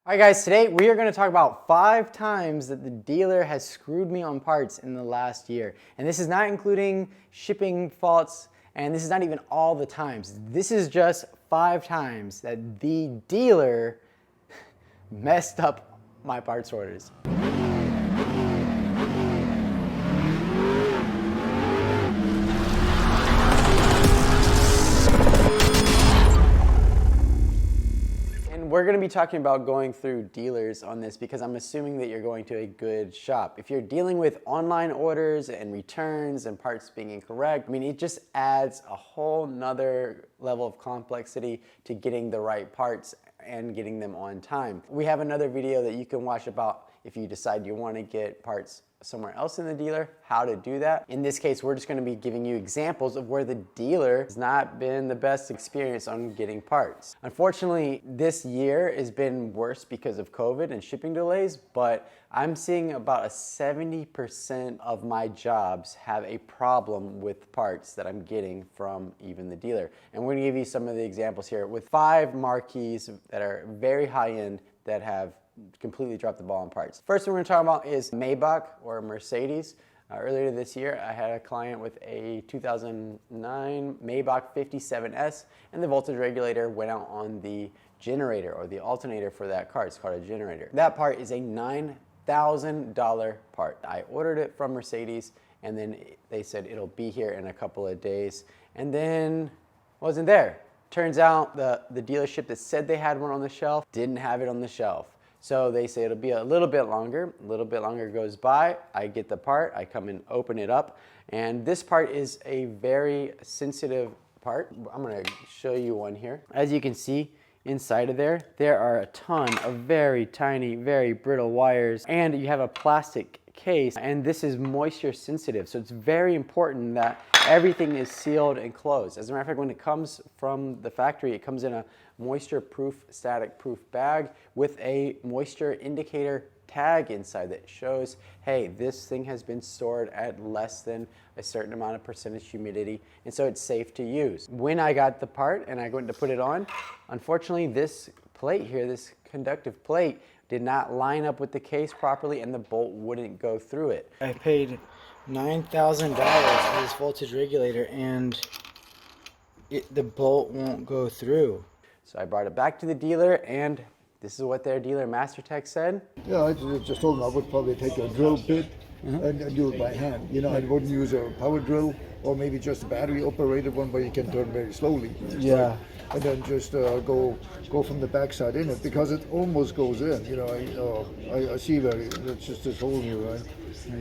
All right guys, today we are going to talk about 5 times that the dealer has screwed me on parts in the last year. And this is not including shipping faults, and this is not even all the times. This is just 5 times that the dealer messed up my parts orders. We're going to be talking about going through dealers on this because I'm assuming that you're going to a good shop. If you're dealing with online orders and returns and parts being incorrect, I mean, it just adds a whole nother level of complexity to getting the right parts and getting them on time. We have another video that you can watch about if you decide you want to get parts somewhere else in the dealer, how to do that. In this case, we're just going to be giving you examples of where the dealer has not been the best experience on getting parts. Unfortunately, this year has been worse because of COVID and shipping delays, but I'm seeing about a 70% of my jobs have a problem with parts that I'm getting from even the dealer. And we're going to give you some of the examples here with 5 marquees that are very high end that have completely dropped the ball on parts. First one we're going to talk about is Maybach or Mercedes. Earlier this year, I had a client with a 2009 Maybach 57S, and the voltage regulator went out on the generator or the alternator for that car. It's called a generator. That part is a $9,000 part. I ordered it from Mercedes, and then they said it'll be here in a couple of days, and then wasn't there. Turns out the dealership that said they had one on the shelf didn't have it on the shelf. So they say it'll be a little bit longer goes by, I get the part, I come and open it up, and this part is a very sensitive part. I'm gonna show you one here. As you can see, inside of there are a ton of very tiny, very brittle wires, and you have a plastic case, and this is moisture sensitive, so it's very important that everything is sealed and closed. As a matter of fact, when it comes from the factory, it comes in a moisture-proof, static-proof bag with a moisture indicator tag inside that shows, hey, this thing has been stored at less than a certain amount of percentage humidity, and so it's safe to use. When I got the part and I went to put it on, unfortunately this plate here, this conductive plate, did not line up with the case properly and the bolt wouldn't go through it. I paid $9,000 for this voltage regulator and the bolt won't go through. So I brought it back to the dealer, and this is what their dealer Master Tech said. Yeah, I just told them I would probably take a drill bit and do it by hand. You know, I wouldn't use a power drill or maybe just a battery operated one where you can turn very slowly. Yeah. Right? And then just go from the backside in it, because it almost goes in. You know, I see where it's just this hole here, right?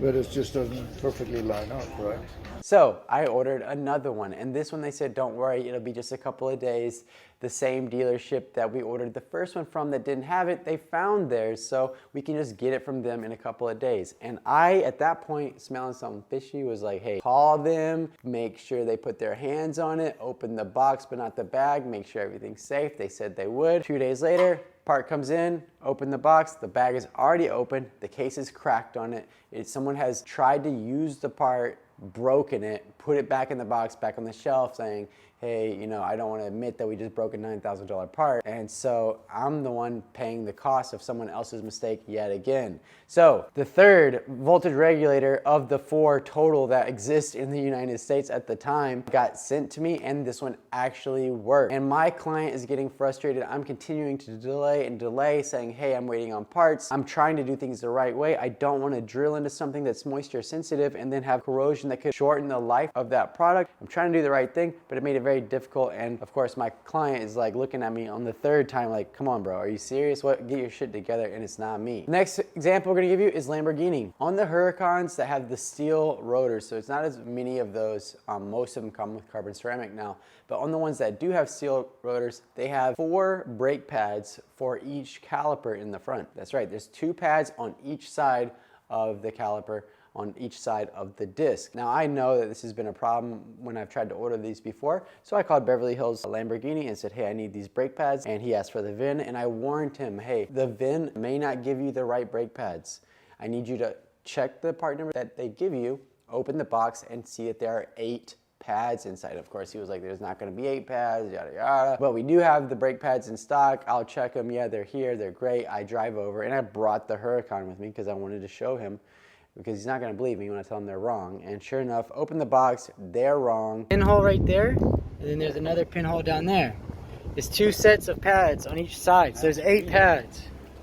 But it just doesn't perfectly line up, right? So I ordered another one, and this one they said, don't worry, it'll be just a couple of days. The same dealership that we ordered the first one from that didn't have it, they found theirs, so we can just get it from them in a couple of days. And I, at that point, smelling something fishy, was like, hey, call them, make sure they put their hands on it, open the box but not the bag, make sure everything's safe. They said they would. 2 days later, part comes in, open the box, the bag is already open, the case is cracked on it. Someone has tried to use the part, broken it, put it back in the box, back on the shelf, saying, hey, you know, I don't want to admit that we just broke a $9,000 part. And so I'm the one paying the cost of someone else's mistake yet again. So the third voltage regulator of the 4 total that exist in the United States at the time got sent to me, and this one actually worked. And my client is getting frustrated. I'm continuing to delay and delay, saying, hey, I'm waiting on parts. I'm trying to do things the right way. I don't want to drill into something that's moisture sensitive and then have corrosion that could shorten the life of that product. I'm trying to do the right thing, but it made it very difficult. And of course, my client is like looking at me on the 3rd time like, come on, bro, are you serious? What? Get your shit together. And it's not me. Next example we're gonna give you is Lamborghini. On the Huracans that have the steel rotors, so it's not as many of those, most of them come with carbon ceramic now, but on the ones that do have steel rotors, they have 4 brake pads for each caliper in the front. That's right, there's 2 pads on each side of the caliper, on each side of the disc. Now I know that this has been a problem when I've tried to order these before, so I called Beverly Hills Lamborghini and said, hey, I need these brake pads, and he asked for the VIN, and I warned him, hey, the VIN may not give you the right brake pads. I need you to check the part number that they give you, open the box, and see that there are 8 pads inside. Of course, he was like, there's not gonna be 8 pads, yada, yada. But we do have the brake pads in stock. I'll check them. Yeah, they're here, they're great. I drive over, and I brought the Huracan with me because I wanted to show him, because he's not gonna believe me when I tell him they're wrong. And sure enough, open the box, they're wrong. Pinhole right there, and then there's another pinhole down there. It's 2 sets of pads on each side, so there's 8 pads.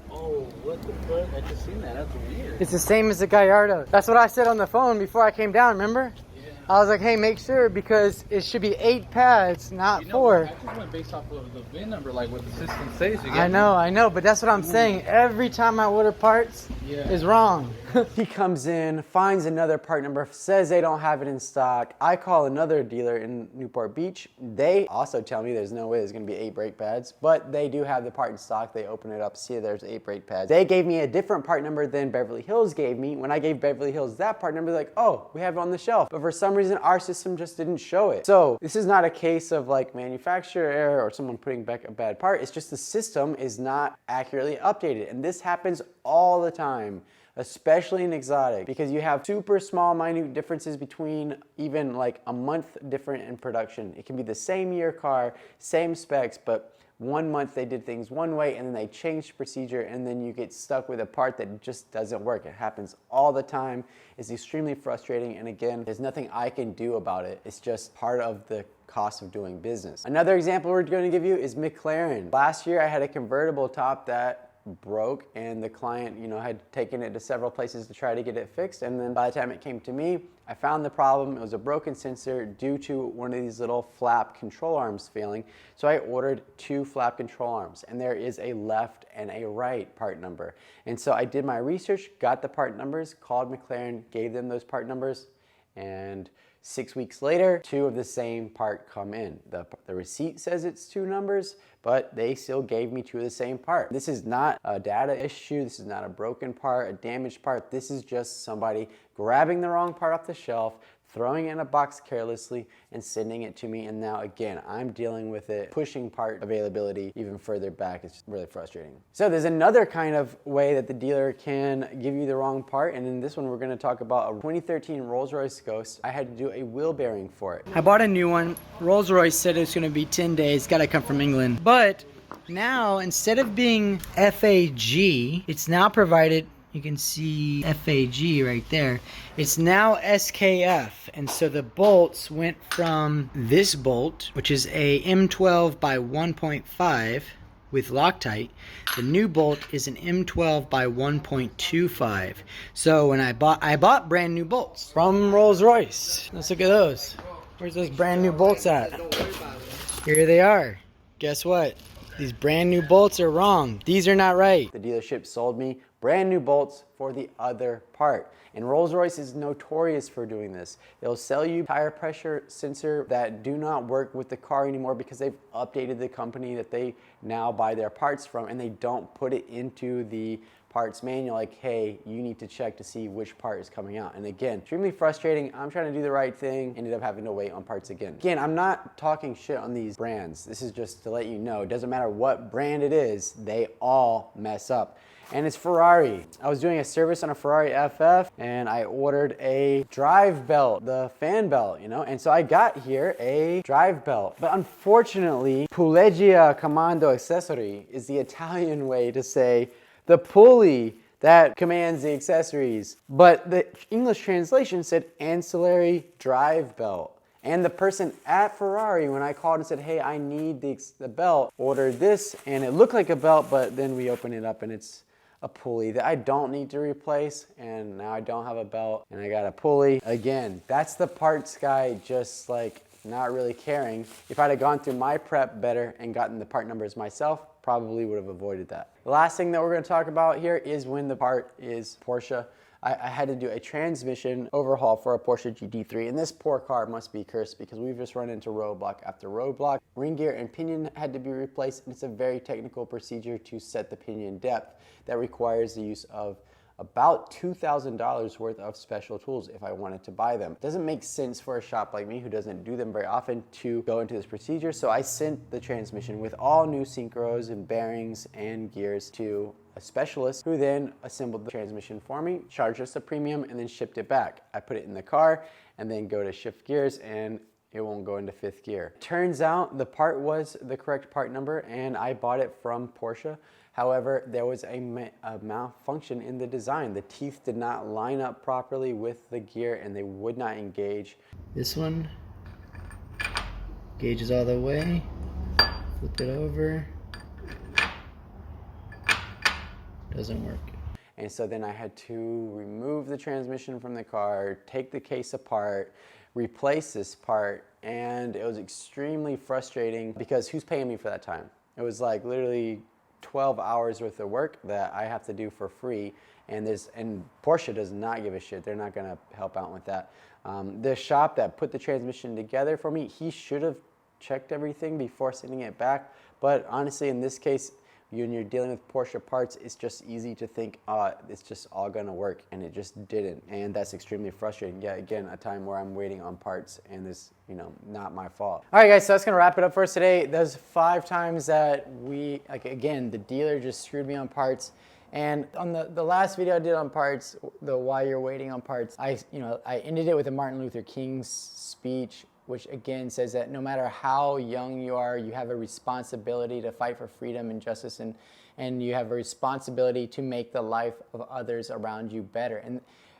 Oh, what the fuck? I just seen that. That's weird. It's the same as the Gallardo. That's what I said on the phone before I came down, remember? Yeah. I was like, hey, make sure, because it should be 8 pads, not 4. I just went based off of the VIN number, like what the system says. I know, but that's what I'm saying. Every time I order parts, is wrong. He comes in, finds another part number, says they don't have it in stock. I call another dealer in Newport Beach. They also tell me there's no way there's gonna be 8 brake pads, but they do have the part in stock. They open it up, see there's 8 brake pads. They gave me a different part number than Beverly Hills gave me. When I gave Beverly Hills that part number, they're like, oh, we have it on the shelf. But for some reason, our system just didn't show it. So this is not a case of like manufacturer error or someone putting back a bad part. It's just the system is not accurately updated. And this happens all the time, especially in exotic, because you have super small, minute differences between even like a month different in production. It can be the same year car, same specs, but 1 month they did things one way and then they changed procedure, and then you get stuck with a part that just doesn't work. It happens all the time. It's extremely frustrating, and again, there's nothing I can do about it. It's just part of the cost of doing business. Another example we're going to give you is McLaren. Last year I had a convertible top that broke, and the client, had taken it to several places to try to get it fixed, and then by the time it came to me, I found the problem. It was a broken sensor due to one of these little flap control arms failing. So I ordered 2 flap control arms, and there is a left and a right part number. And so I did my research, got the part numbers, called McLaren, gave them those part numbers, and 6 weeks later, 2 of the same part come in. The receipt says it's 2 numbers, but they still gave me 2 of the same part. This is not a data issue. This is not a broken part, a damaged part. This is just somebody grabbing the wrong part off the shelf, throwing it in a box carelessly, and sending it to me. And now again, I'm dealing with it, pushing part availability even further back. It's really frustrating. So there's another kind of way that the dealer can give you the wrong part. And in this one, we're gonna talk about a 2013 Rolls Royce Ghost. I had to do a wheel bearing for it. I bought a new one. Rolls Royce said it's gonna be 10 days, gotta come from England. But now, instead of being FAG, it's now provided. You can see FAG right there. It's now SKF. And so the bolts went from this bolt, which is a M12 by 1.5 with Loctite. The new bolt is an M12 by 1.25. So when I bought brand new bolts from Rolls Royce. Let's look at those. Where's those brand new bolts at? Here they are. Guess what? These brand new bolts are wrong. These are not right. The dealership sold me brand new bolts for the other part. And Rolls-Royce is notorious for doing this. They'll sell you tire pressure sensor that do not work with the car anymore because they've updated the company that they now buy their parts from, and they don't put it into the parts manual like, hey, you need to check to see which part is coming out. And again, extremely frustrating. I'm trying to do the right thing, ended up having to wait on parts again. Again, I'm not talking shit on these brands. This is just to let you know, it doesn't matter what brand it is, they all mess up. And it's Ferrari. I was doing a service on a Ferrari FF, and I ordered a drive belt, the fan belt, and so I got here a drive belt. But unfortunately, Puleggia Comando Accessory is the Italian way to say the pulley that commands the accessories. But the English translation said ancillary drive belt. And the person at Ferrari, when I called and said, hey, I need the belt, ordered this, and it looked like a belt, but then we open it up and it's a pulley that I don't need to replace, and now I don't have a belt and I got a pulley. Again, that's the parts guy just like not really caring. If I'd have gone through my prep better and gotten the part numbers myself, probably would have avoided that. The last thing that we're gonna talk about here is when the part is Porsche. I had to do a transmission overhaul for a Porsche GT3, and this poor car must be cursed because we've just run into roadblock after roadblock. Ring gear and pinion had to be replaced, and it's a very technical procedure to set the pinion depth that requires the use of about $2,000 worth of special tools if I wanted to buy them. It doesn't make sense for a shop like me who doesn't do them very often to go into this procedure, so I sent the transmission with all new synchros and bearings and gears to a specialist who then assembled the transmission for me, charged us a premium, and then shipped it back. I put it in the car and then go to shift gears, and it won't go into 5th gear. Turns out the part was the correct part number and I bought it from Porsche. However, there was a malfunction in the design. The teeth did not line up properly with the gear and they would not engage. This one gauges all the way, flip it over, doesn't work. And so then I had to remove the transmission from the car, take the case apart, replace this part, and it was extremely frustrating because who's paying me for that time? It was like literally 12 hours worth of work that I have to do for free, and Porsche does not give a shit. They're not gonna help out with that. The shop that put the transmission together for me, he should have checked everything before sending it back, but honestly in this case, when you're dealing with Porsche parts, it's just easy to think, it's just all gonna work, and it just didn't, and that's extremely frustrating. Yeah, again, a time where I'm waiting on parts, and this, not my fault. All right, guys, so that's gonna wrap it up for us today. There's 5 times that again, the dealer just screwed me on parts, and on the last video I did on parts, the why you're waiting on parts, I ended it with a Martin Luther King's speech, which again says that no matter how young you are, you have a responsibility to fight for freedom and justice, and you have a responsibility to make the life of others around you better.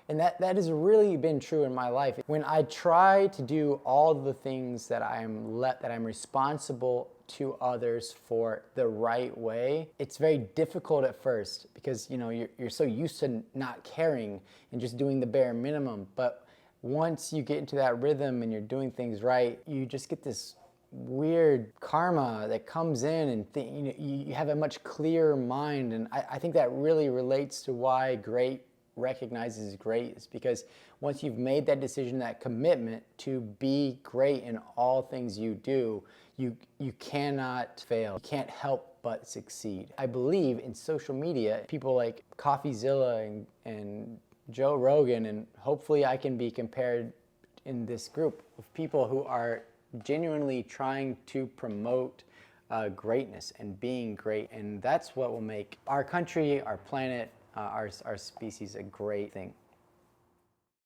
And that has really been true in my life. When I try to do all the things that I'm responsible to others for the right way, it's very difficult at first because you're so used to not caring and just doing the bare minimum. But once you get into that rhythm and you're doing things right, you just get this weird karma that comes in, and you have a much clearer mind. And I think that really relates to why great recognizes great, is because once you've made that decision, that commitment to be great in all things you do, you cannot fail. You can't help but succeed. I believe in social media, people like CoffeeZilla and Joe Rogan, and hopefully I can be compared in this group of people who are genuinely trying to promote greatness and being great, and that's what will make our country, our planet, our species a great thing.